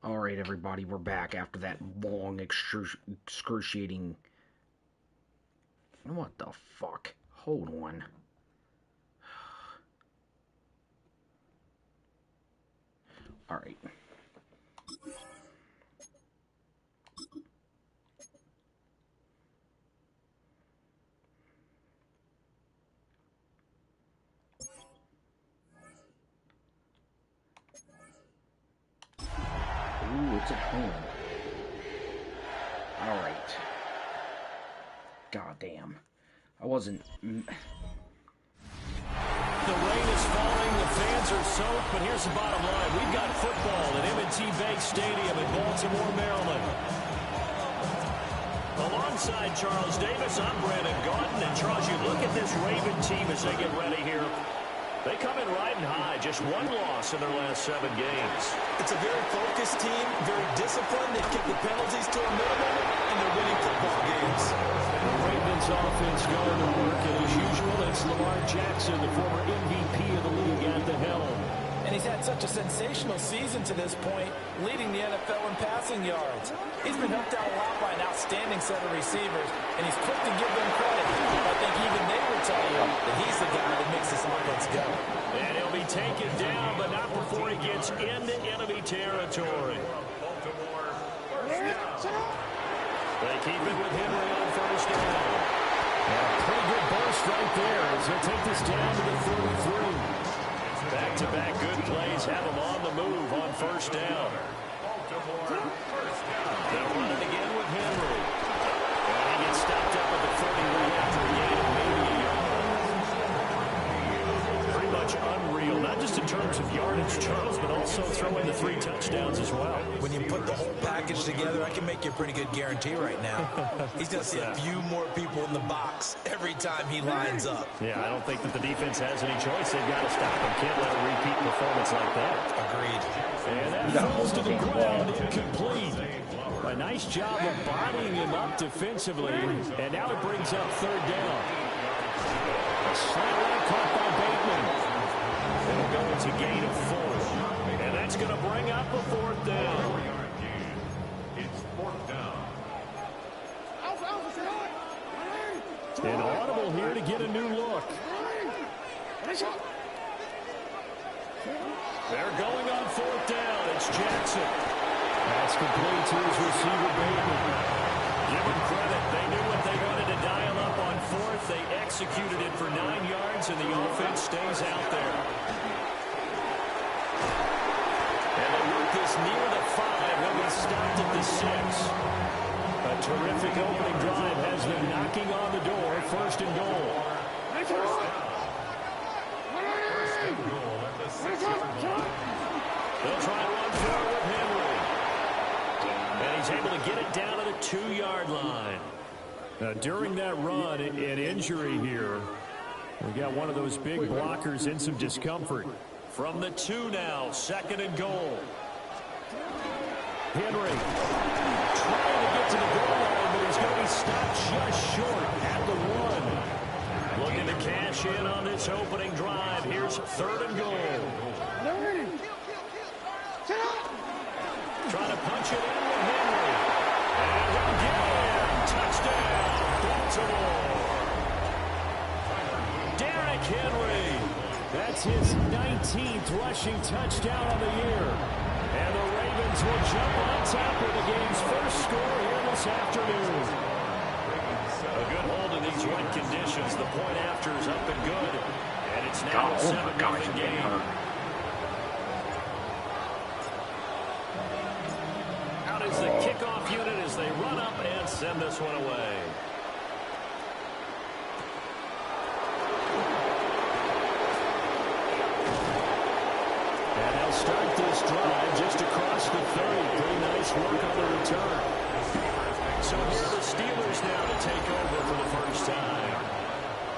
Alright, everybody, we're back after that long, excruciating... What the fuck? Hold on. Alright. Ooh, it's at home. Alright. Goddamn. I wasn't... The rain is falling, the fans are soaked, but here's the bottom line. We've got football at M&T Bank Stadium in Baltimore, Maryland. Alongside Charles Davis, I'm Brandon Gaudin. And Charles, you look at this Raven team as they get ready here. They come in riding high, just one loss in their last 7 games. It's a very focused team, very disciplined. They've kept the penalties to a minimum, and they're winning football games. The Ravens offense going to work, and as usual, it's Lamar Jackson, the former MVP of the league, at the helm. And he's had such a sensational season to this point, leading the NFL in passing yards. He's been helped out a lot by an outstanding set of receivers, and he's quick to give them credit. I think even they will tell you that he's the guy that makes this offense go. And he'll be taken down, but not before he gets into enemy territory. They keep it with Henry on first down. And a pretty good burst right there as he'll take this down to the 33. Back-to-back good plays have him on the move on first down. They'll run it again with Henry. And he gets stopped up at the 30 right after a gain of maybe a yard. Pretty much unreal, not just in terms of yardage, Charles, but also throwing the 3 touchdowns as well. When you put the whole package together, I can make you a pretty good guarantee right now. He's going to see a few more people in the box every time he lines up. Yeah, I don't think that the defense has any choice. They've got to stop him. Can't let a repeat performance like that. Agreed. And that falls to the ground, incomplete. A nice job of bodying him up defensively. And now it brings up third down. A slant right caught by Bateman. It'll go into gain of 4. And that's going to bring up a 4th down. It's 4th down. An audible here to get a new look. They're going on 4th down. It's Jackson. That's complete to his receiver, Bateman. Give him credit. They knew what they wanted to dial up on 4th. They executed it for 9 yards, and the offense stays out there. And they work this near the 5 when we stopped at the 6. A terrific opening drive has them knocking on the door. 1st and goal. They'll try to run forward with Henry. And he's able to get it down to the 2-yard line. Now, during that run, an injury here. We got one of those big blockers in some discomfort. From the 2 now, 2nd and goal. Henry trying to get to the goal line, but he's going to be stopped just short at the 1. Looking to cash in on this opening drive. Here's 3rd and goal. Trying to punch it in with Henry. And again, touchdown, Baltimore. Derrick Henry. That's his 19th rushing touchdown of the year. And the Ravens will jump on top of the game's first score here this afternoon. A good hold in these wet conditions. The point after is up and good. And it's now a 7-0 game. Out is the kickoff unit as they run up and send this one away. And they'll start this drive just across the 30. Pretty nice work on the return. So here are the Steelers now to take over for the first time.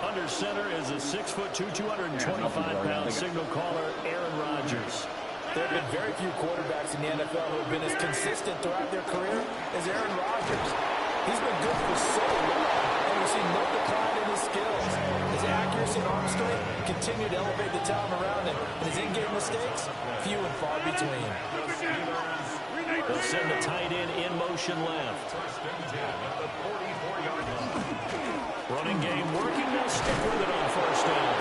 Under center is a 6'2", 225-pound signal caller, Aaron Rodgers. There have been very few quarterbacks in the NFL who have been as consistent throughout their career as Aaron Rodgers. He's been good for so long, and we've seen no decline in his skills. His accuracy and arm strength continue to elevate the talent around him, and his in-game mistakes, few and far between. They'll send the tight end in motion left. First and 10 at the 44-yard line. Running game working. They'll stick with it on first down.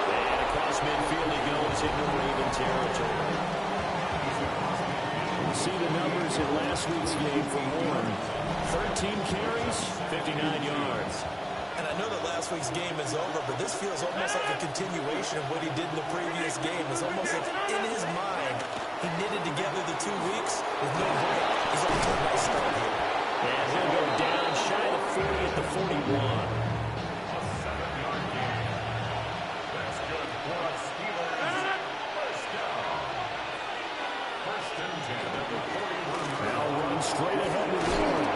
And across midfield he goes into Raven territory. You see the numbers in last week's game for Warren. 13 carries, 59 yards. And I know that last week's game is over, but this feels almost like a continuation of what he did in the previous game. It's almost like in his mind, he knitted together the 2 weeks with no break. He's off to a nice start here. And he'll go down shy of 40 at the 41. A 7-yard gain. That's good for a Steelers. First down. First and 10 at the 41. Now run straight ahead with Warren.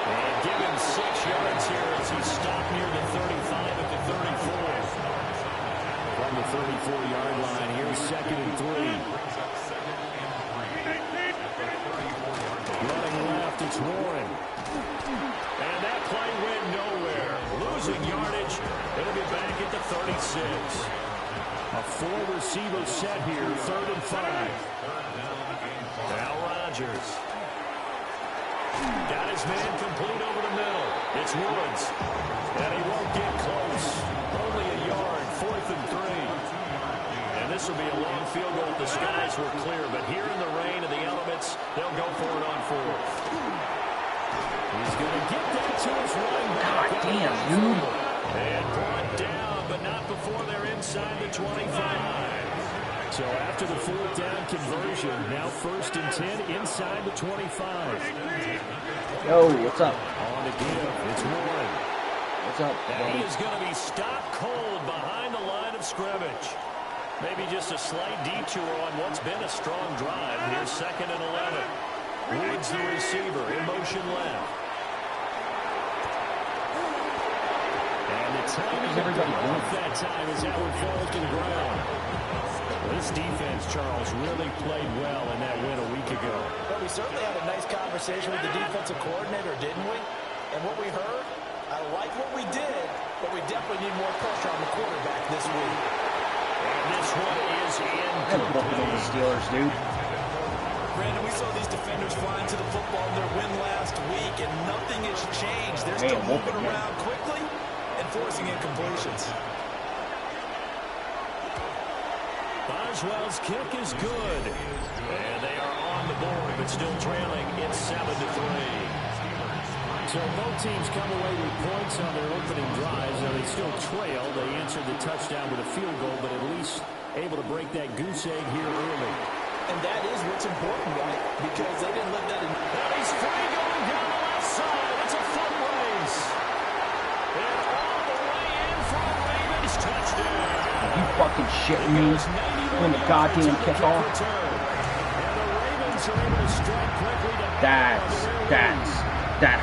And give him 6 yards here as he stopped near the 35 at the 34. From the 34-yard line, here's 2nd and 3. Running left, it's Warren. And that play went nowhere. Losing yardage. It'll be back at the 36. A 4-receiver set here, 3rd and 5. Now Rodgers. Got his man complete over the middle. It's Woods. And he won't get close. Only a yard, 4th and 3. And this will be a long field goal if the skies were clear. But here in the rain and the elements, they'll go for it on 4th. He's going to get that to his running back. God damn, dude. And brought down, but not before they're inside the 25. So after the 4th down conversion, now 1st and 10 inside the 25. Yo, what's up? On to give, it's Warren. What's up, And he buddy? is going to be stopped cold behind the line of scrimmage. Maybe just a slight detour on what's been a strong drive. Here's 2nd and 11. Woods the receiver, in motion left. And the timing of everybody off that time is Edward falls to the ground. This defense, Charles, really played well in that win a week ago. Well, we certainly had a nice conversation with the defensive coordinator, didn't we? And what we heard, I like what we did, but we definitely need more pressure on the quarterback this week. And this one is I'm looking at the Steelers, dude. Brandon, we saw these defenders flying to the football in their win last week, and nothing has changed. They're still moving around quickly and forcing incompletions. Boswell's kick is good. And they are on the board, but still trailing. It's 7-3. So both teams come away with points on their opening drives. Now they still trail. They answered the touchdown with a field goal, but at least able to break that goose egg here early. And that is what's important, right? Because they didn't let that in. And he's free going down the left side. It's a foot race. And all the way in for a Ravens touchdown. You fucking shit me when the goddamn kickoff. And the Ravens are able to strike quickly to That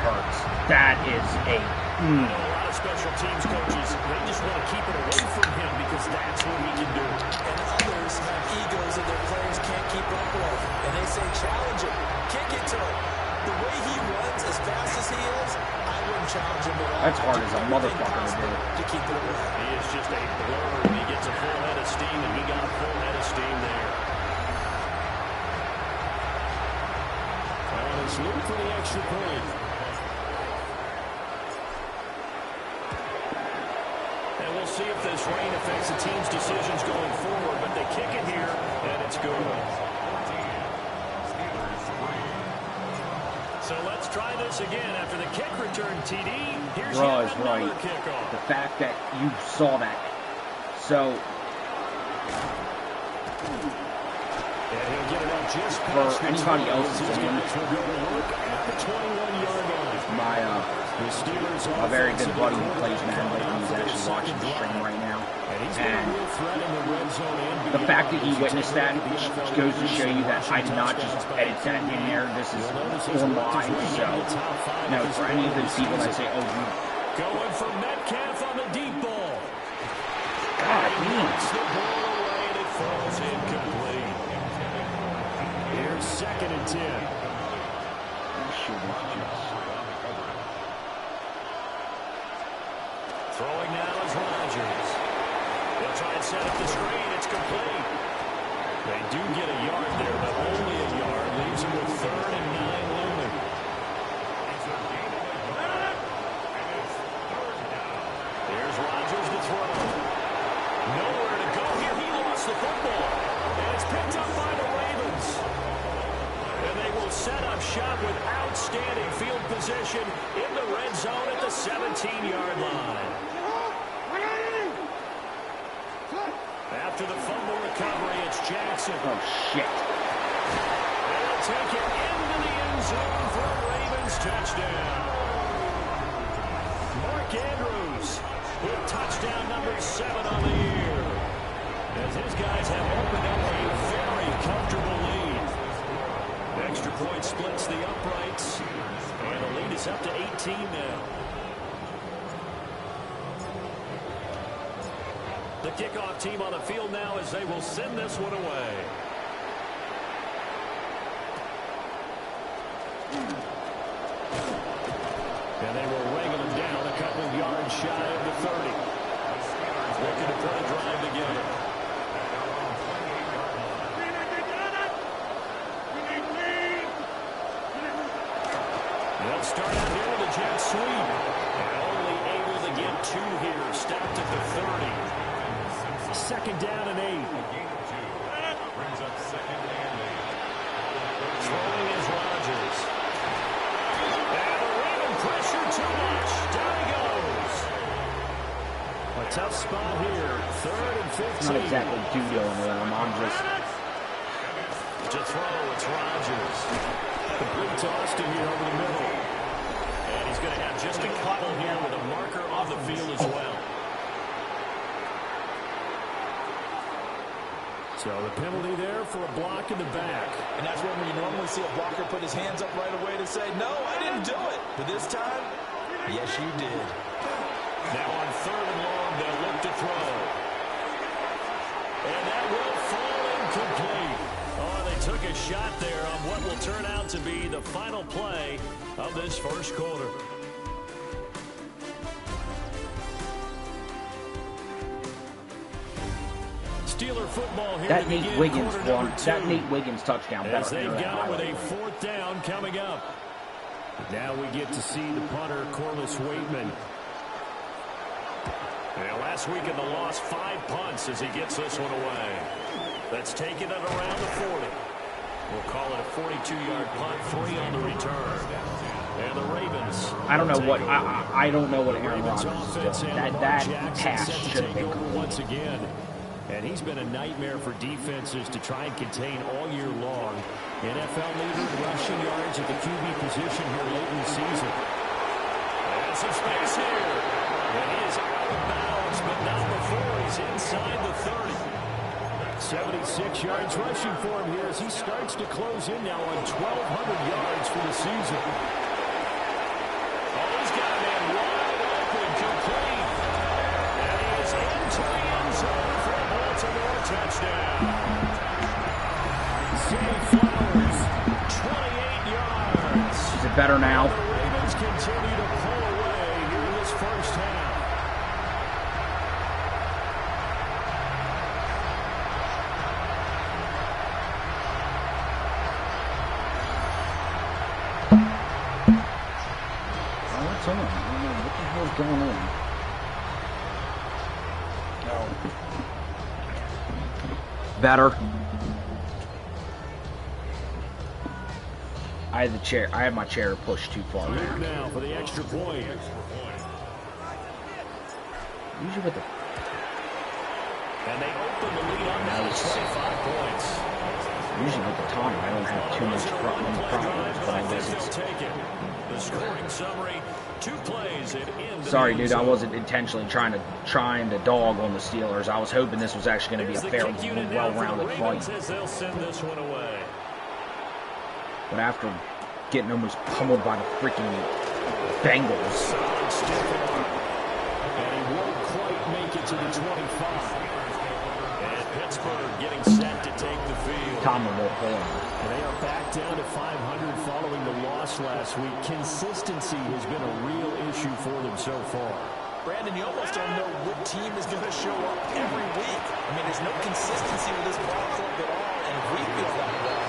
hurts. That is a. A lot of special teams coaches, they just want to keep it away from him because that's what he can do. And others have egos that their players can't keep up with. And they say, challenge him. Kick it to him. The way he runs as fast as he is, I wouldn't challenge him at all. That's hard as a motherfucker to do. To keep it away. He is just a blur when he gets a full head of steam, and he got a full head of steam there. And it's Luke for the extra point. And we'll see if this rain affects the team's decisions going forward, but they kick it here, and it's good. So let's try this again after the kick return, TD. Here's Bro yet is another right. kickoff. The fact that you saw that. So, And he'll get it up just for past the anybody 20. else's These game, guys will go to work at the 21-yard line. my The Steelers a very good offense buddy in who the plays fourth Madden, but down he's for their actually watching the second stream drive. right now. And he's been a And real threat in the red zone and the beyond. fact that he As you witnessed take a that look at the NFL goes to show you that I rushing did not just touchdowns by edit that in there. This is You'll notice he's on worked his live. way So, into the top five no, of his for any of regular those people that season. say, oh, you. Going for Metcalf on the deep ball. God Knocks damn. the ball away and it falls incomplete. Here's 2nd and 10. This shit is just. Throwing now is Rodgers. They'll try and set up the screen. It's complete. They do get a yard there, but only a yard. Leaves them with 3rd and 9 set up shop with outstanding field position in the red zone at the 17-yard line. After the fumble recovery, it's Jackson. Oh, shit. They'll take it into the end zone for a Ravens touchdown. Mark Andrews with touchdown number 7 on the year. As his guys have opened up a very comfortable lead. Extra point splits the uprights, and the lead is up to 18 now. The kickoff team on the field now as they will send this one away. And they will wrangle him down a couple of yards shy of the 30. Looking to put a drive together. They'll start out here with a jet sweep. And only able to get 2 here. Stopped at the 30. Second down and 8. Brings up second and 8. Throwing is Rodgers. And the Raven pressure too much. Down he goes. A tough spot here. 3rd and 15. Not exactly doodling around. I'm just... To throw, it's Rodgers. Complete to Austin here over the middle. And he's going to have just a couple here with a marker on the field as well. So the penalty there for a block in the back. And that's when you normally see a blocker put his hands up right away to say, no, I didn't do it. But this time, yes, you did. Now on 3rd and long, they'll look to throw. And that will fall incomplete. Oh, they took a shot there on what will turn out to be the final play of this first quarter. Steeler football here. That Nate Wiggins one. That Nate Wiggins touchdown. As they've got it with a 4th down coming up. Now we get to see the punter, Corliss Waitman. Now last week in the loss, 5 punts as he gets this one away. That's taken it around the 40. We'll call it a 42-yard punt, 3 on the return. And the Ravens. I don't know what I don't know what Aaron Rodgers did. That pass should have been complete. Once again. And he's been a nightmare for defenses to try and contain all year long. NFL leader in rushing yards at the QB position here late in the season. And some space here. And he is out of bounds, but not before he's inside the 30. 76 yards rushing for him here as he starts to close in now on 1,200 yards for the season. Oh, he's got a man wide open, complete. And he is into the end zone for a Baltimore touchdown. Zay Flowers, 28 yards. Is it better now? The Ravens continue to pull away here in this first half. What's on? What the hell is going on? Better. I had my chair pushed too far back. Now for the extra point. Usually with the And they open the lead on now with 25 points. Usually with the time, I don't have too much problems, but I guess it's... Take it. The scoring summary, 2 plays and in. Sorry, dude, I wasn't intentionally trying to dog on the Steelers. I was hoping this was actually going to be a fair, well-rounded fight. They'll send this one away. But after getting almost pummeled by the freaking Bengals. Solid stiff arm. And he won't quite make it to the 25. And Pittsburgh getting set to take the field. Tomlin won't pull him. And they are back down to 500 following the loss last week. Consistency has been a real issue for them so far. Brandon, you almost don't know what team is going to show up every week. I mean, there's no consistency with this ball club at all, and if we feel that way,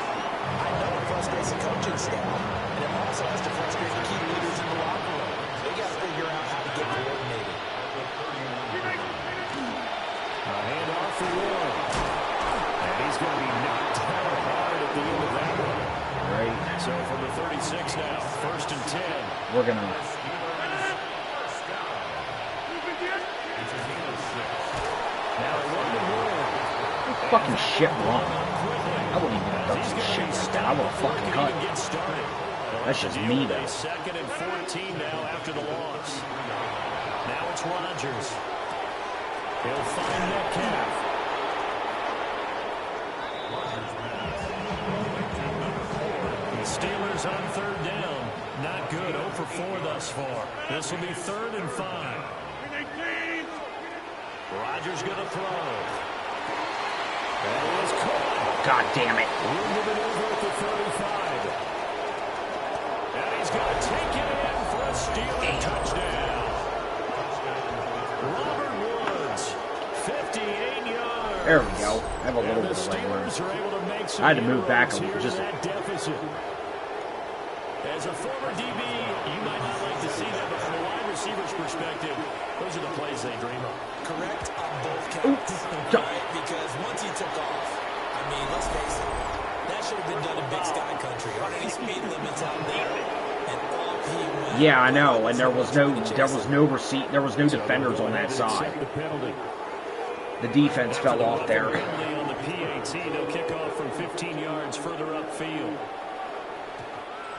I know it frustrates the coaching staff, and it also has to frustrate the key leaders in the locker room. They got to figure out how to get coordinated. A handoff for Will. And he's going to be knocked down hard at the end of that one. Right. So for 36 now. 1st and 10. We're gonna. Now a run to Ward. Fucking shit run. I wouldn't even have done some shit like that. I would have fucking cut. Get started. That's just me, though. 2nd and 14 now after the loss. Now it's Rodgers. He'll find Metcalf. The Steelers on 3rd down. Not good. 0 for 4 thus far. This will be 3rd and 5. Rodgers going to throw. That is caught. God damn it. Room to maneuver at the 35. And he's going to take it in for a Steeler touchdown. Robert Woods, 58 yards. There we go. I have a little bit of leg room. I had to move back a little. Just as a former DB, you might not like to see that, but from a wide receiver's perspective, those are the plays they dream of. Correct on both counts. Right? Because once he took off, I mean, let's face it, that should have been done in Big Sky Country. Aren't any speed limits out there? And off he went. Yeah, I know. And there was no defenders on that side. The defense fell off there. On the PAT, they'll kick off from 15 yards further upfield.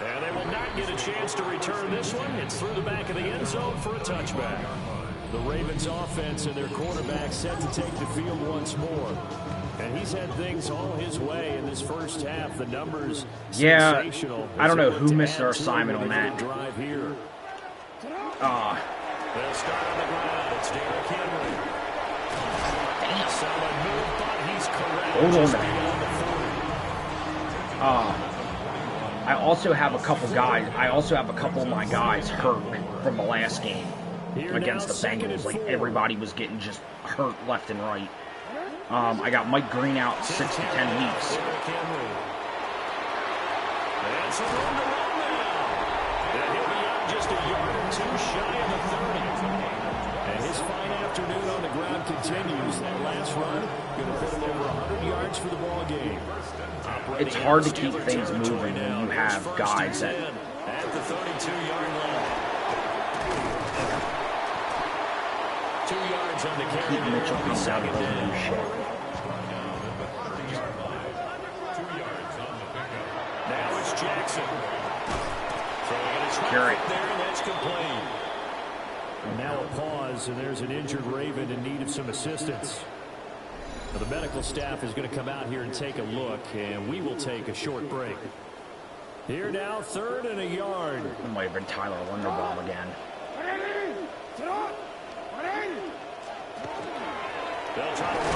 And they will not get a chance to return this one. It's through the back of the end zone for a touchback. The Ravens offense and their quarterback set to take the field once more. And he's had things all his way in this first half. The numbers sensational. I don't know who missed their assignment on that. Drive here. They'll start on the ground. It's Derrick Henry. Damn. Someone who thought he's correct. Hold on Just a minute. beyond the 40. I also have a couple of my guys hurt from the last game against the Bengals. Like, everybody was getting just hurt left and right. I got Mike Green out 6 to 10 weeks. That's a run to run now. And he'll be out just a yard or two shy of the 30. And his fine afternoon on the ground continues. That last run going to put him over 100 yards for the ball game. It's hard to keep things moving when you have guys that at the 32-yard line. 2 yards on the carry. Keith Mitchell comes out of the new shit. Now it's Jackson. Carry. There, and that's complete. And now a pause, and there's an injured Raven in need of some assistance. Now, the medical staff is going to come out here and take a look, and we will take a short break. Here now, 3rd and a yard. It might have been Tyler Linderbaum again. They'll try to run.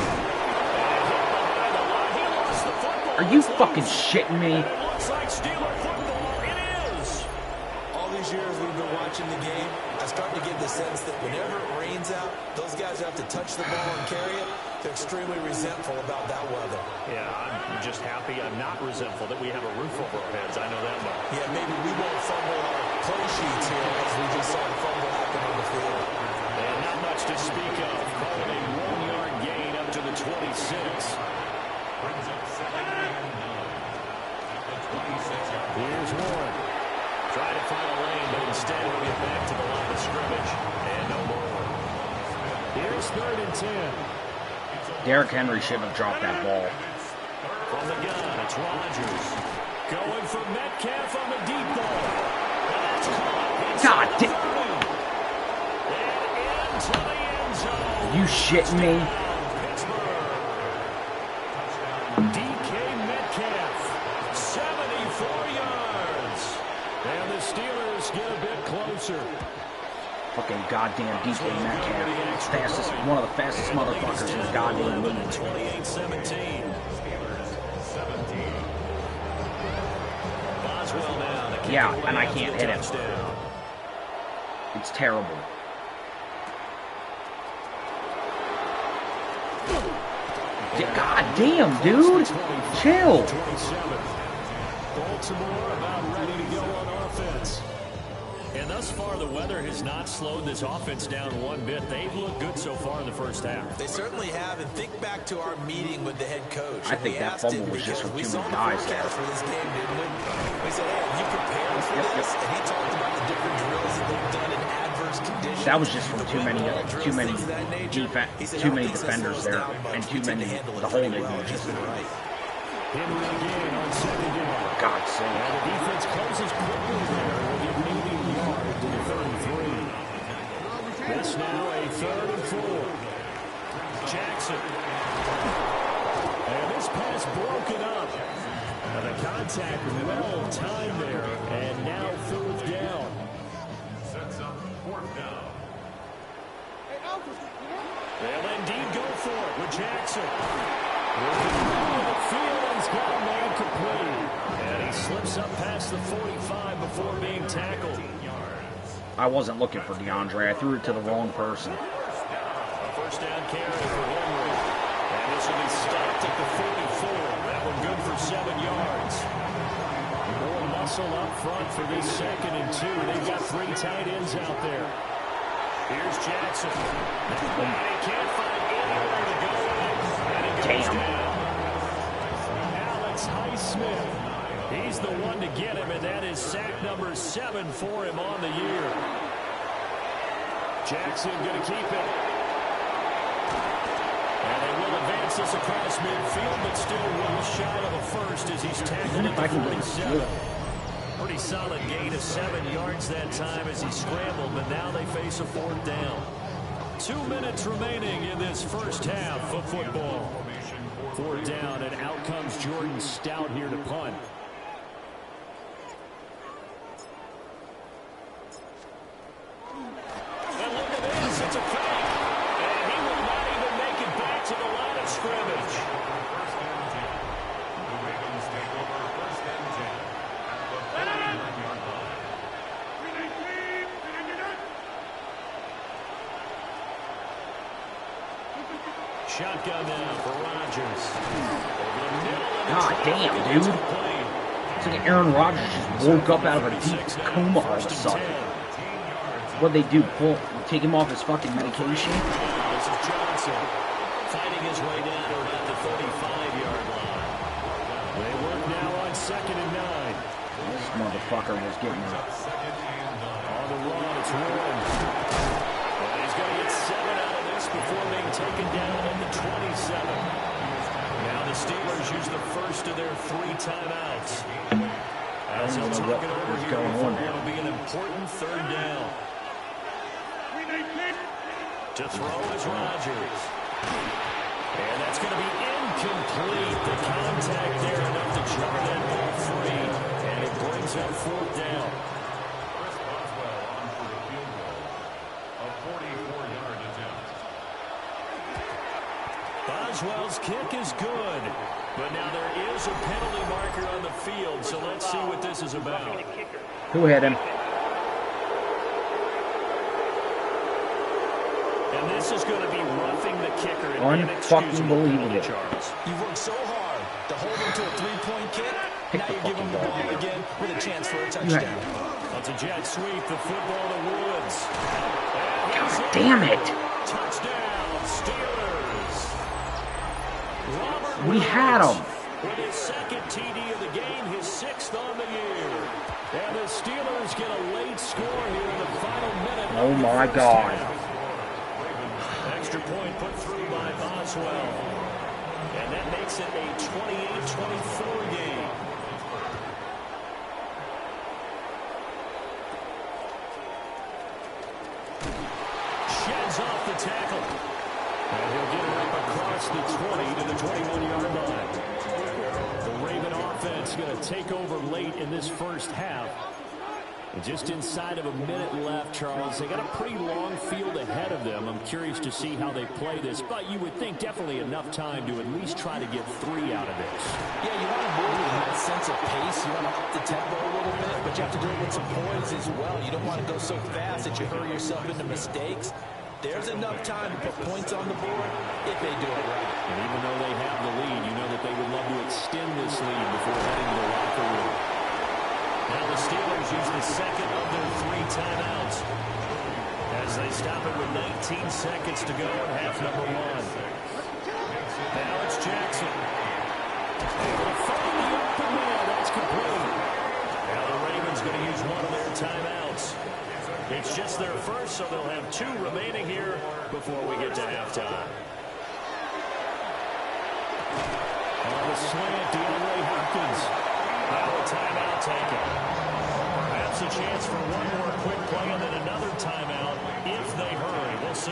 He lost the football. Are you fucking shitting me? And it looks like Steeler football. It is. All these years we've been watching the game, I start to get the sense that whenever it rains out, those guys who have to touch the ball and carry it, they're extremely resentful about that weather. Yeah, I'm just happy I'm not resentful that we have a roof over our heads. I know that much. Yeah, maybe we won't fumble our play sheets here as we just saw a fumble happen on the field. And not much to speak of. Call it a 1-yard gain up to the 26. Here's Warren. Trying to find a lane, but instead we'll get back to the line of scrimmage. And no more. Here's 3rd and 10. Derrick Henry shouldn't have dropped that ball. From the gun, it's Rodgers. Going for Metcalf on the deep ball. And that's caught. God damn. And into the end zone. You shitting me? DK Metcalf, 74 yards. And the Steelers get a bit closer. Fucking goddamn DK Metcalf. One of the fastest motherfuckers in the goddamn league. 28-17. Boswell now to kick Yeah, away and I after can't the hit him. touchdown. It's terrible. God damn, dude. Chill. 27. Baltimore about ready to go on offense. And thus far, the weather has not slowed this offense down one bit. They've looked good so far in the first half. They certainly have. And think back to our meeting with the head coach. I think that fumble was just from too many guys there. For this game, didn't we? We said, hey, you prepared for this? And he talked about the different drills that they've done in adverse conditions. That was just from too many defenders there, and too many. The whole thing was just right. Henry again on second down. For God's sake. And the defense closes quickly there with a medium yard to the 33. This now a 3rd and 4. Jackson. And this pass broken up. And the contact well timed there. And now 4th down. Sets up 4th down. They'll indeed go for it with Jackson. Looking through the field, he's got a man complete. And he slips up past the 45 before being tackled. I wasn't looking for DeAndre. I threw it to the wrong person. A 1st down carry for Henry. And this will be stopped at the 44. That one good for 7 yards. More muscle up front for this 2nd and 2. They've got 3 tight ends out there. Here's Jackson. And he can't find anywhere to go. And he goes down. Alex Highsmith. He's the one to get him, and that is sack number 7 for him on the year. Jackson going to keep it. And they will advance this across midfield, but still well shy of a first as he's tackled at the 47. Pretty solid gain of 7 yards that time as he scrambled, but now they face a 4th down. 2 minutes remaining in this first half of football. 4th down, and out comes Jordan Stout here to punt. And look at this, it's a fake. And he will not even make it back to the line of scrimmage. First and 10. The Ravens take over 1st and 10 at the 49-yard line. Shotgun now for Rodgers. God damn, dude. It's like Aaron Rodgers just woke up out of a deep coma all of a sudden. What'd they do? Take him off his fucking medication? This is Johnson fighting his way down to about the 35-yard line. They work now on 2nd and 9. This motherfucker was getting up. On the run, it's Warren. And he's going to get 7 out of this before being taken down at the 27. Now the Steelers use the first of their 3 timeouts. As he'll talk it over here before it'll be an important 3rd down. To throw is Rodgers. And that's going to be incomplete. The contact there enough to jar that ball free. And it brings up 4th down. Chris Boswell on for the field goal. A 44-yard attempt. Boswell's kick is good. But now there is a penalty marker on the field. So let's see what this is about. Who hit him? And this is going to be roughing the kicker. Unfucking-believable. Charles. You worked so hard to hold him to a 3-point kick. Now you give him the ball again with a chance for a touchdown. That's a jet sweep. The football to Woods. God damn it. Touchdown, Steelers. Robert We had him. with his 2nd TD of the game, his 6th on the year. And the Steelers get a late score here in the final minute. Oh my God. Extra point put through by Boswell. And that makes it a 28-24 game. Sheds off the tackle. And he'll get it up across the 20 to the 21-yard line. The Raven offense going to take over late in this first half. And just inside of a minute left, Charles. They got a pretty long field ahead of them. I'm curious to see how they play this, but you would think definitely enough time to at least try to get 3 out of this. Yeah, you want to move with that sense of pace. You want to up the tempo a little bit, but you have to do it with some poise as well. You don't want to go so fast that you hurry yourself into mistakes. There's enough time to put points on the board if they do it right. And even though they have the lead, you know that they would love to extend this lead before heading to the locker room. Now the Steelers use the 2nd of their 3 stop it with 19 seconds to go in half number one. Now it's Jackson. Able to find the open man. That's complete. Now the Ravens going to use one of their timeouts. It's just their first, so they'll have 2 remaining here before we get to halftime. On the slant, DeAndre Hopkins. Now a timeout taken. Perhaps a chance for one more quick play and then another timeout if they hurry. We'll see.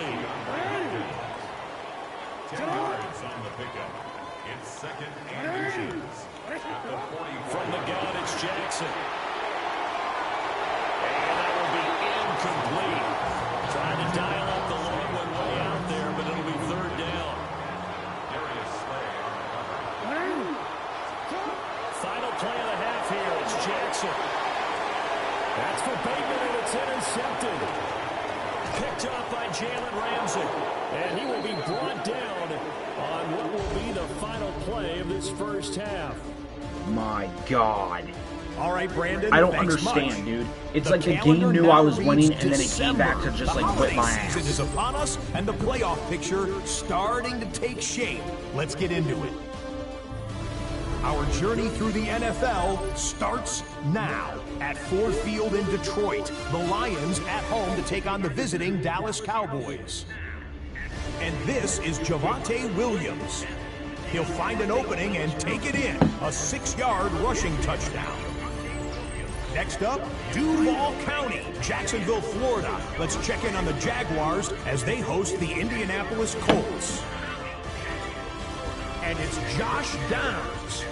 10 yards on the pickup. It's second and inches. From the gun, it's Jackson. And that will be incomplete. Trying to dial up the long one way out there, but it'll be third down. Darius Slay on the cover. Final play of the half here. It's Jackson. That's for Bateman, and it's intercepted. Picked off by Jalen Ramsey. And he will be brought down on what will be the final play of this first half. My God. All right, Brandon. I don't understand, dude. It's like the game knew I was winning, and then it came back to just like whip my ass. The holiday season is upon us, and the playoff picture starting to take shape. Let's get into it. Our journey through the NFL starts now. At Ford Field in Detroit, the Lions at home to take on the visiting Dallas Cowboys. And this is Javonte Williams. He'll find an opening and take it in. A 6-yard rushing touchdown. Next up, Duval County, Jacksonville, Florida. Let's check in on the Jaguars as they host the Indianapolis Colts. And it's Josh Downs.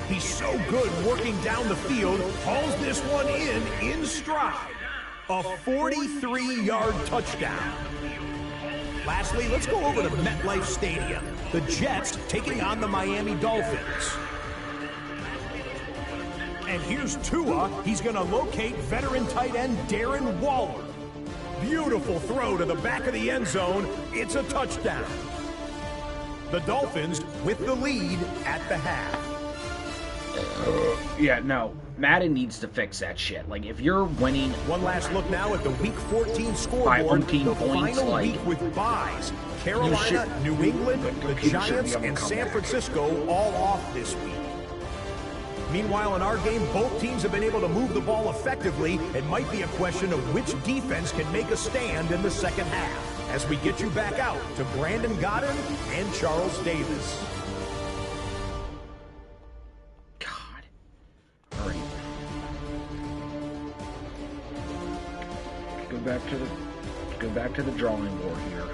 He's so good working down the field, hauls this one in stride. A 43-yard touchdown. Lastly, let's go over to MetLife Stadium. The Jets taking on the Miami Dolphins. And here's Tua. He's going to locate veteran tight end Darren Waller. Beautiful throw to the back of the end zone. It's a touchdown. The Dolphins with the lead at the half. Yeah, no. Madden needs to fix that shit. Like, if you're winning... One last look now at the Week 14 By scoreboard. umpteen The points, final like, week with byes. Carolina, New England, the Giants, and San Francisco all off this week. Meanwhile, in our game, both teams have been able to move the ball effectively. It might be a question of which defense can make a stand in the second half. As we get you back out to Brandon Godden and Charles Davis. Go back to the drawing board here.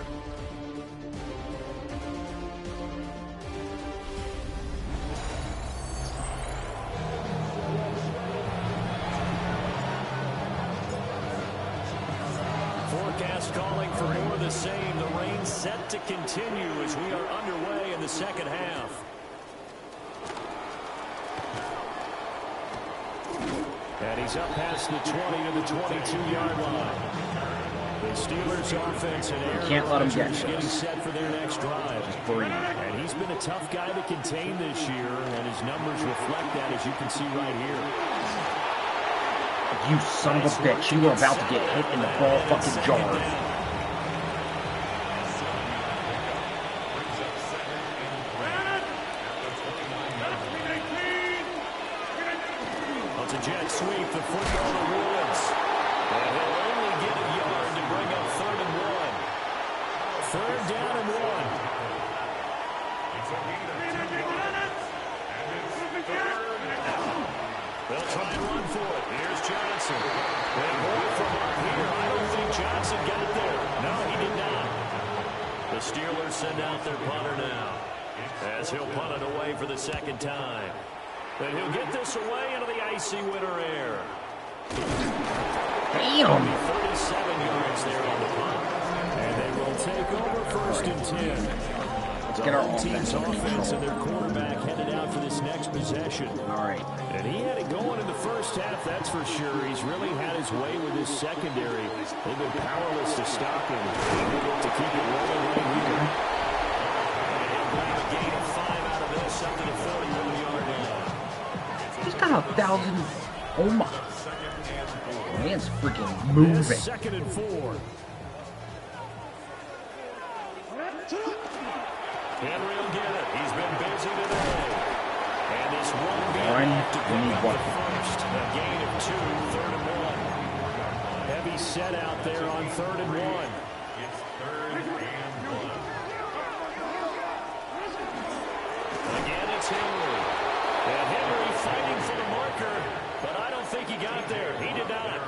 Forecast calling for more of the same. The rain set to continue as we are underway in the second half. And he's up past the 20 to the 22-yard line. The Steelers' offense and Aaron Can't let him get Rodgers getting set for their next drive. Just breathe. And he's been a tough guy to contain this year, and his numbers reflect that, as you can see right here. You son of a bitch. You were about to get hit in the ball fucking jar. It's a jet sweep, the football to Woods. And he'll only get a yard to bring up 3rd and 1. 3rd down and 1. They'll try and run for it. Here's Johnson. And boy, from up here, I don't think Johnson got there. No, he did not. The Steelers send out their punter now, as he'll punt it away for the second time. And he'll get this away into the icy winter air. Damn! 37 yards there on the punt. And they will take over 1st and 10. Let's get our team's offense and their quarterback headed out for this next possession. All right. And he had it going in the first half, that's for sure. He's really had his way with his secondary. They've been powerless to stop him. To keep it rolling right here. And he'll grab a gain of 5 out of this up to the 41-yard line. He's got 1,000. Oh my. Man's freaking moving. 2nd and 4. Henry will get it. He's been busy today. And this won't be enough to pick up the first. A gain of 2, 3rd and 1. Heavy set out there on 3rd and 1. It's 3rd and 1. Again, it's Henry. And Henry fighting for the marker, but I don't think he got there. He did not.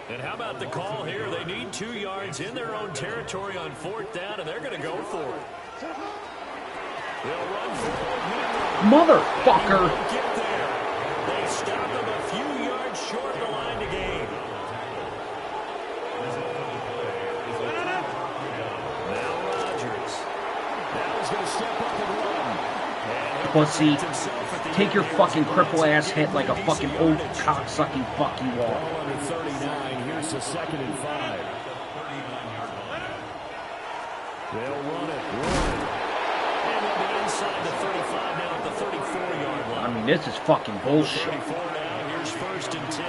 And how about the call here? They need 2 yards in their own territory on 4th down, and they're going to go for it. They'll run forward. Motherfucker! Get there. They stop him a few yards short of the line to gain. Now Rodgers. Now he's going to step up and run. Pussy, take your fucking cripple ass hit like a fucking old cocksucking fuck you are. Ball under 39. Here's the 2nd and 5. They'll run it. And they'll be inside the 35 now at the 34-yard line. I mean, this is fucking bullshit. 34 now. Here's 1st and 10.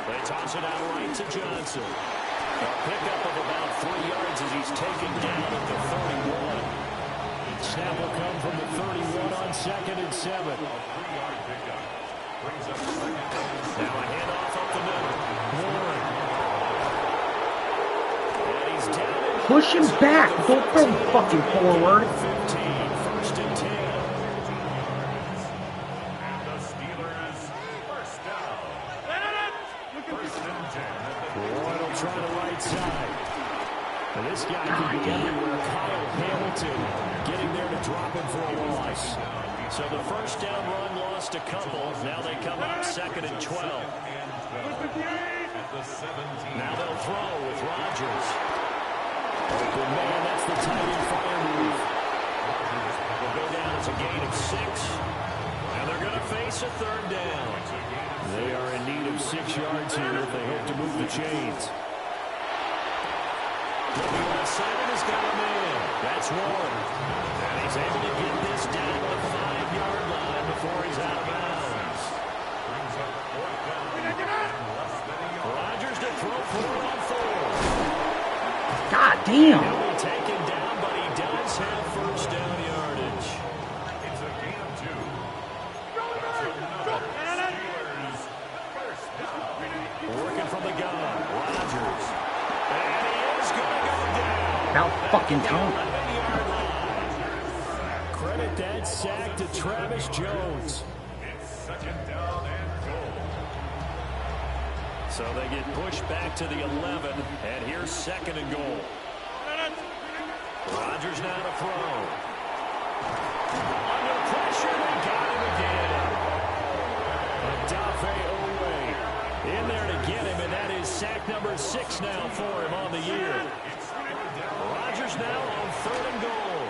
They toss it out right to Johnson. A pickup of about 3 yards as he's taken down at the 31. Snap will come from the 31 on 2nd and 7. Now a handoff up the middle. Warren. And he's down. Push him back. Don't throw him fucking forward. 15, 1st and 10. And the Steelers first down. First and 10. Warren will try the right side. And this guy can be everywhere. Kyle Hamilton getting there to drop him for a loss. So the first down run lost a couple. Now they come up 2nd and 12. Now they'll throw with Rodgers. Open man, that's the tight end fire move. Will go down as a gain of 6. And they're going to face a 3rd down. They are in need of 6 yards here if they hope to move the chains. Looking left side and has got a man. That's Warren. And he's able to get this down to the 5-yard line before he's out of bounds. Rodgers to throw for it on 4. God damn. He'll be taken down, but he does have first down yardage. It's a gain of 2. Working from the gun, Rodgers. And he is going to go down. About fucking time. Credit that sack to Travis Jones. It's 2nd down and goal. So they get pushed back to the 11, and here's 2nd and goal. Rodgers now to throw. Under pressure, they got him again. Odafe Oweh in there to get him, and that is sack number 6 now for him on the year. Rodgers now on 3rd and goal.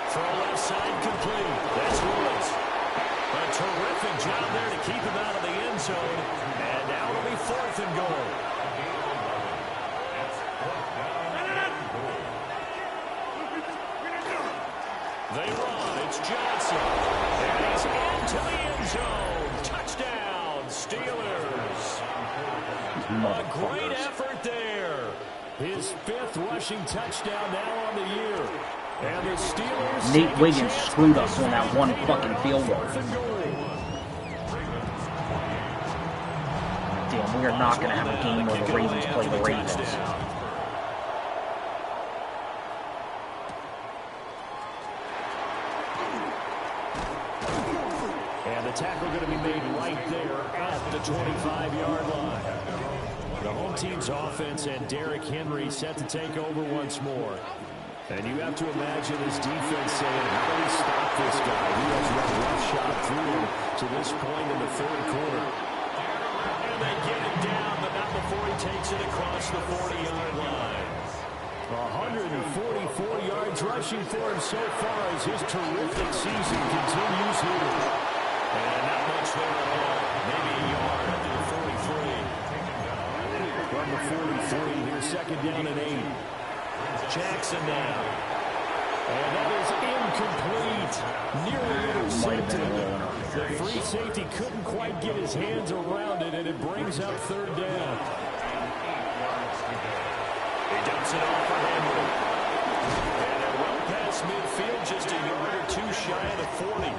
Throw left side complete. That's Woods. A terrific job there to keep him out of the end zone. And now it'll be 4th and goal. They run. It's Johnson. And he's into the end zone. Touchdown, Steelers. A great effort there. His 5th rushing touchdown now on the year. And the Steelers. Nate Wiggins screwed us on that one fucking field goal. Damn, we are not going to have a game where the Ravens play the Ravens. And the tackle going to be made right there at the 25-yard line. The home team's offense and Derrick Henry set to take over once more. And you have to imagine his defense saying, how do we stop this guy? He has run rough shot through him to this point in the 3rd quarter. And they get him down, but not before he takes it across the 40-yard line. 144 yards rushing for him so far as his terrific season continues here. And not much there at all. Maybe a yard up to the 43. From the 43, here's 2nd down and 8. Jackson now. And that is incomplete. Nearly intercepted. The free safety couldn't quite get his hands around it, and it brings up 3rd down. Drops it off for Henry. And they're well past midfield, just a yard or two shy of the 40.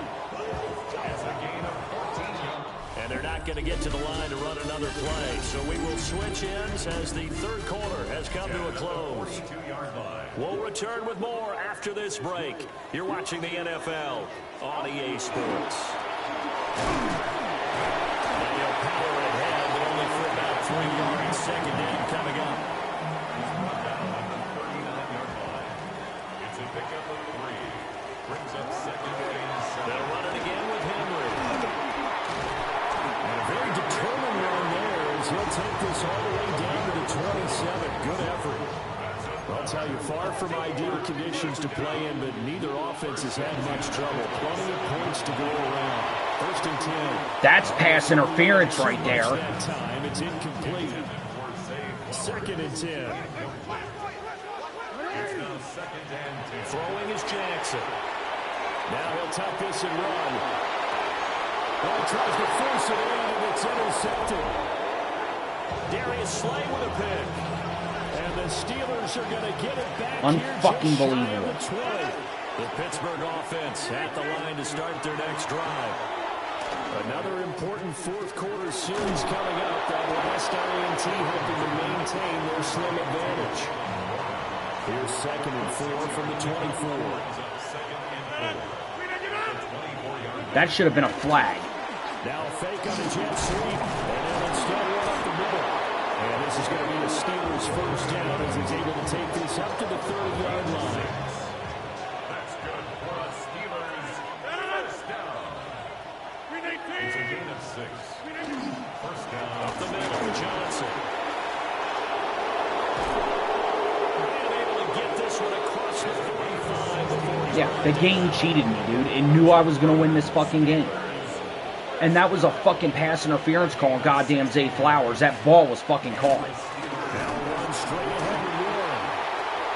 That's a gain of 14 yards. And they're not going to get to the line to run another play. So we will switch ends as the third quarter has come to a close. 42-yard line. We'll return with more after this break. You're watching the NFL on EA Sports. Daniel Power ahead, but only for about 3 yards. Second down coming up. Brought down on the 39-yard line. It's a pickup of 3. Brings up second and 7. They'll run it again with Henry. And a very determined run there as he'll take this all the way down to the 27. Good effort. I'll tell you, far from ideal conditions to play in, but neither offense has had much trouble. Plenty of points to go around. First and 10. That's pass interference right there. That time, it's incomplete. Second and 10. Throwing is Jackson. Now he'll tuck this and run. Well, tries to force it in, and it's intercepted. Darius Slay with a pick. And the Steelers are going to get it back Unfucking here believable. just shy of the 20. The Pittsburgh offense at the line to start their next drive. Another important fourth quarter series coming up that will West INT hoping to maintain their slim advantage. Here's second and 4 from the 24. That should have been a flag. Now a fake on the jet sweep, and then instead run up the middle. And this is going to be a Steelers first down as he's able to take this up to the 30-yard line. That's good for the Steelers. First down. It's a gain of 6. First down. Up the middle, Johnson. And able to get this one across the 45 before he's Yeah, the game cheated me, dude. It knew I was going to win this fucking game. And that was a fucking pass interference call on goddamn Zay Flowers. That ball was fucking caught. now run straight ahead to Warren.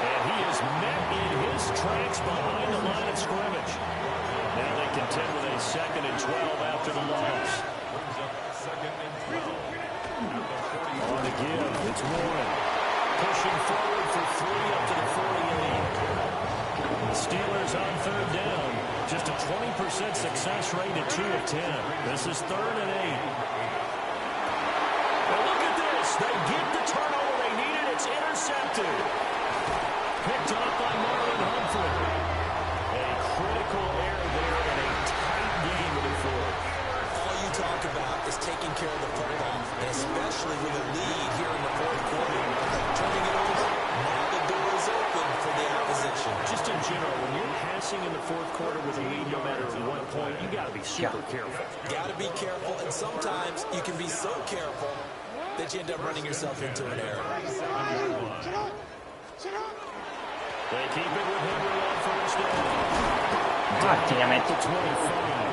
And he is met in his tracks behind the line of scrimmage. Now they contend with a second and 12 after the loss. On the give, it's Warren. Pushing forward for 3 up to the 48. The Steelers on third down. Just a 20% success rate at 2 of 10. This is 3rd and 8. Well, look at this. They get the turnover they needed. It's intercepted. Picked off by Marlon Humphrey. A critical error there in a tight game in the fourth. All you talk about is taking care of the football, and especially with a lead here in the fourth quarter. Turning it over, now the door is open for the opposition. Just in general, when you're passing in the fourth quarter with a lead, no matter at what point, you got to be super careful. Got to be careful, and sometimes you can be so careful that you end up running yourself into an error. They keep it with Henry on first down. God damn it. To 25.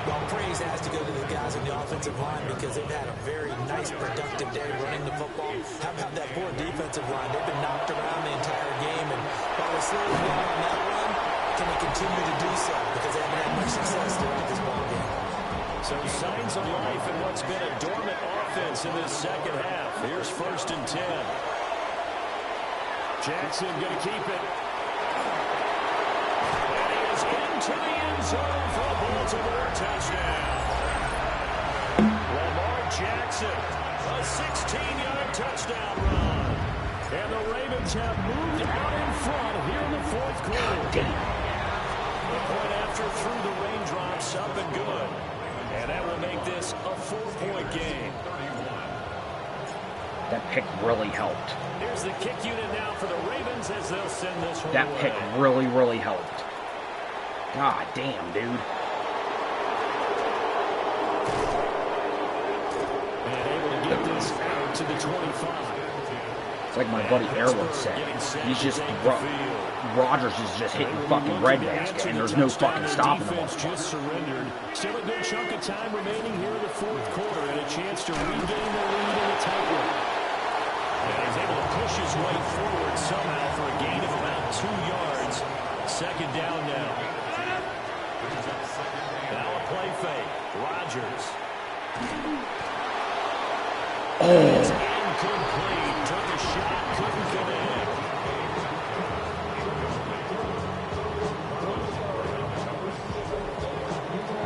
Well, praise has to go to the guys on the offensive line because they've had a very nice, productive day running the football. How about that poor defensive line? They've been knocked around the entire game, and while they slowed down on that run, can they continue to do so? Because they haven't had much success throughout this ball game. So signs of life in what's been a dormant offense in this second half. Here's first and 10. Jackson going to keep it. And he is into the end zone for a Baltimore touchdown. Lamar Jackson, a 16-yard touchdown run. And the Ravens have moved out in front here in the fourth quarter. The point after through the raindrops, up and good. And that will make this a 4-point game. That pick really helped. Here's the kick unit now for the Ravens as they'll send this one That away. pick really, really helped. God damn, dude. And able to get this out to the 25. It's like my buddy Airwood said. He's just, Rodgers is just hitting fucking red basket, and there's no fucking stopping him. Defense just surrendered. Still a good chunk of time remaining here in the fourth quarter, and a chance to regain the lead in a tight one. And he's able to push his way forward somehow for a gain of about 2 yards. Second down now. Now a play fake. Rodgers. Oh, Incomplete. Took a shot, couldn't connect.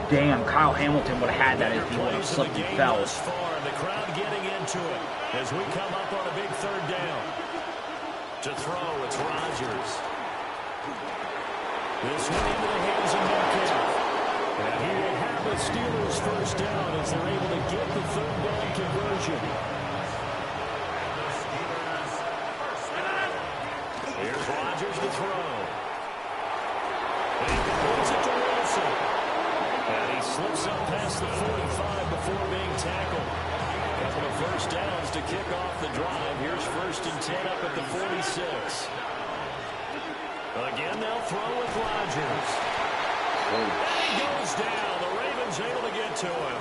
Damn, Kyle Hamilton would have had that if he would have slipped and fell. The crowd getting into it as we come up on a big third down. To throw, it's Rodgers. This one into the hands of Metcalf. And he will have the Steelers first down as they're able to get the third down conversion. Here's Rodgers to throw. And he throws it to Wilson. And he slips up past the 45 before being tackled. Couple of first downs to kick off the drive. Here's 1st and 10 up at the 46. Again, they'll throw with Rodgers. And he goes down. The Ravens able to get to him.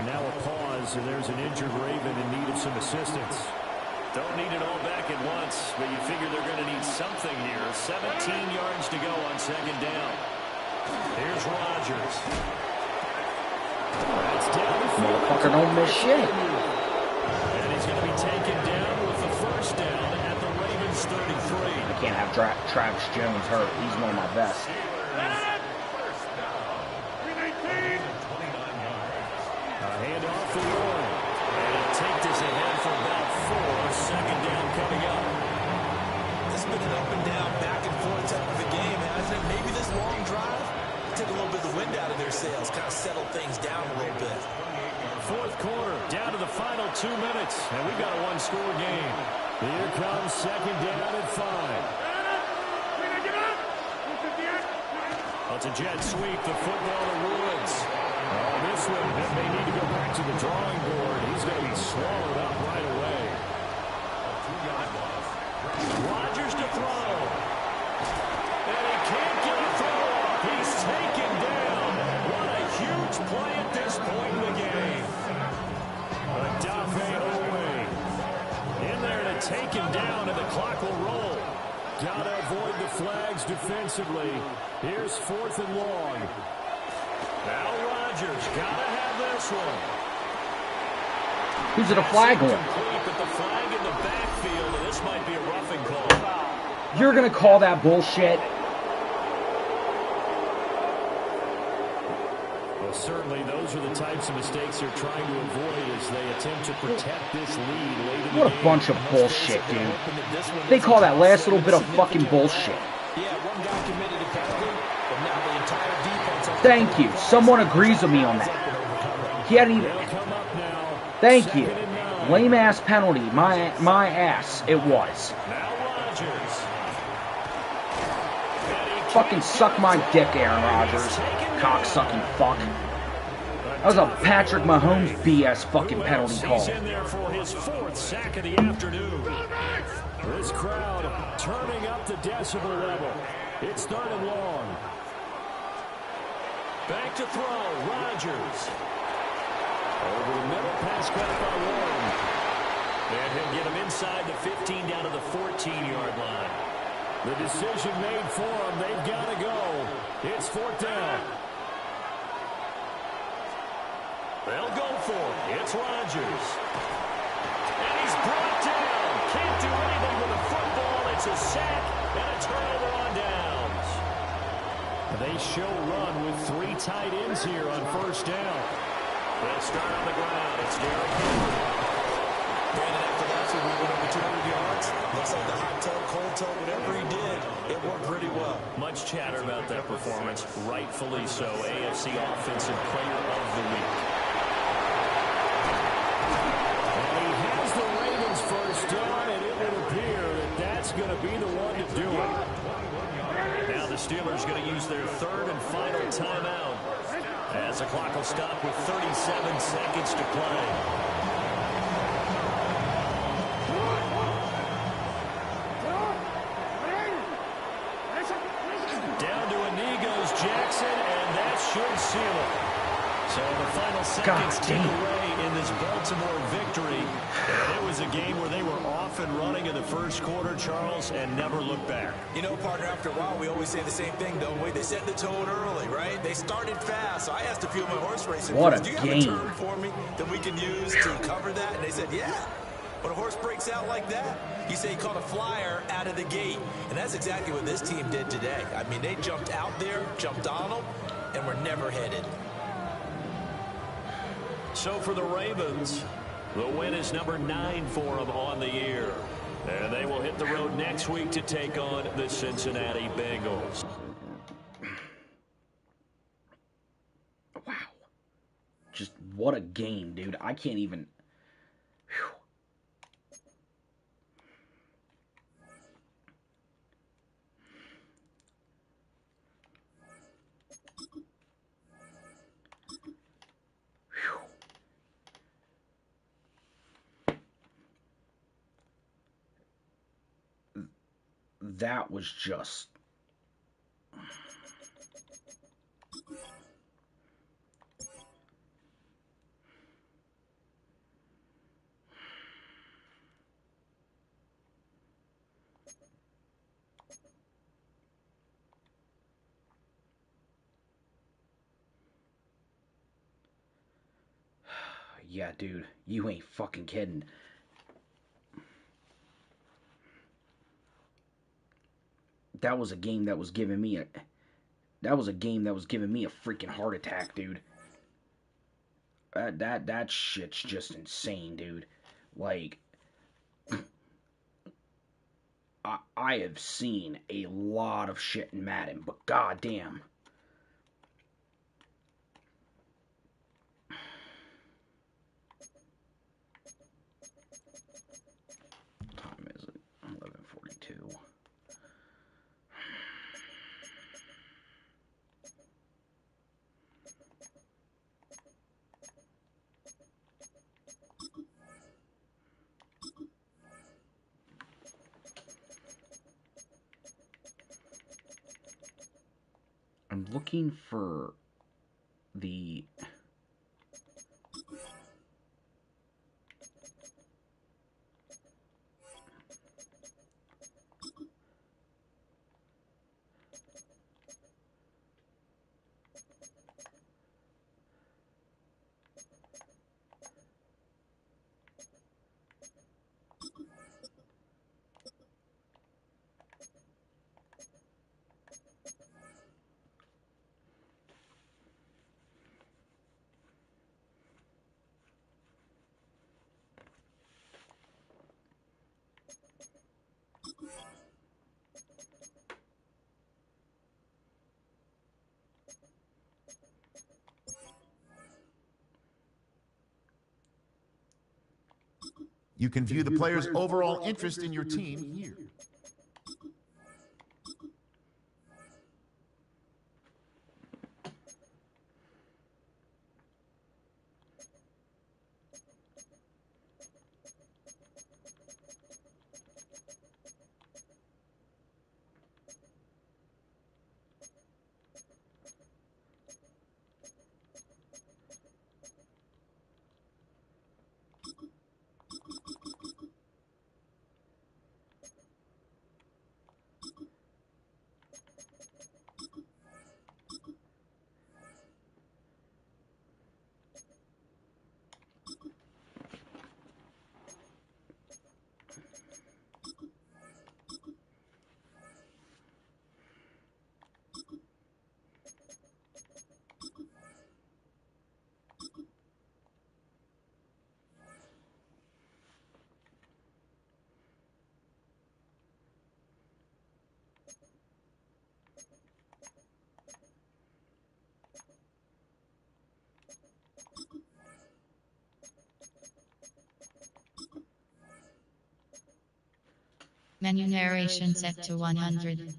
Now a pause, and there's an injured Raven in need of some assistance. Don't need it all back at once, but you figure they're going to need something here. 17 yards to go on 2nd down. Here's Rodgers. That's down the field. Motherfucker don't miss shit. And he's going to be taken down with the first down at the Ravens 33. I can't have Travis Jones hurt. He's one of my best. A handoff for Warren. And he'll take this ahead for about 4. 2nd down coming up. This has been an up and down, back and forth type of a game, hasn't it? Maybe this long drive took a little bit of the wind out of their sails, kind of settled things down a little bit. 4th quarter, down to the final 2 minutes, and we've got a one-score game. Here comes 2nd down at 5. It's a jet sweep, the football to Woods. Oh, this one may need to go back to the drawing board. He's going to be swallowed up right away. Rodgers to throw. And he can't get a throw off. He's taken down. What a huge play at this point in the game. Odafe Oweh in there to take him down, and the clock will roll. Got to avoid the flags defensively. Here's 4th and long. Now Rodgers got to have this one. Who's it a flag on? But the flag in the backfield, and this might be a roughing call. You're going to call that bullshit? Well, certainly those are the types of mistakes they're trying to avoid as they attempt to protect this lead late in the game. What a bunch of bullshit, dude. They call that last little bit of fucking bullshit. Yeah, one guy committed a penalty, but now the entire defense... Thank you. Someone agrees with me on that. He hadn't even... Thank you. Lame-ass penalty. My ass. It was. Fucking suck my dick, Aaron Rodgers. Cock-sucking fuck. That was a Patrick Mahomes BS fucking penalty call. He's in there for his 4th sack of the afternoon. This crowd turning up the decibel level. It's 3rd and long. Back to throw. Rodgers. Over the middle, pass caught by Warren. And he'll get him inside the 15 down to the 14-yard line. The decision made for them. They've got to go. It's 4th down. They'll go for it. It's Rodgers. And he's brought down. Can't do anything with the football. It's a sack and a turnover on downs. They show run with 3 tight ends here on 1st down. They'll start on the ground. It's Derrick Henry. Brandon, after that, we went over 200 yards. Looks like the hot tub, cold tub, whatever he did, it worked pretty well. Much chatter about that performance. Rightfully so. AFC Offensive Player of the Week. And he has the Ravens first down, and it would appear that that's going to be the one to do it. Now the Steelers going to use their 3rd and final timeout as the clock will stop with 37 seconds to play. Down to a knee goes Jackson, and that should seal it. So the final seconds tick away in this Baltimore victory. And it was a game where they were off and running in the 1st quarter, Charles, and never looked back. You know, partner, after a while, we always say the same thing, don't we? They set the tone early, right? They started fast. So I asked a few of my horse racing What friends, a do you game. have a term for me that we can use to cover that? And they said, yeah. When a horse breaks out like that, you say he caught a flyer out of the gate. And that's exactly what this team did today. I mean, they jumped out there, jumped on them, and were never headed. So for the Ravens, the win is number 9 for them on the year. And they will hit the road next week to take on the Cincinnati Bengals. Wow. Just what a game, dude. I can't even... Whew. That was just... Yeah, dude, you ain't fucking kidding. That was a game that was giving me a... That was a game that was giving me a freaking heart attack, dude. That shit's just insane, dude. Like, I have seen a lot of shit in Madden, but goddamn. What time is it? 11:42. I'm looking for the... You can view the player's overall interest in your team here. Menu narration set to 100.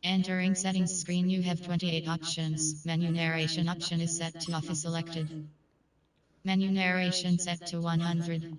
Entering settings screen, you have 28 options. Menu narration option is set to off is selected. Menu narration set to 100.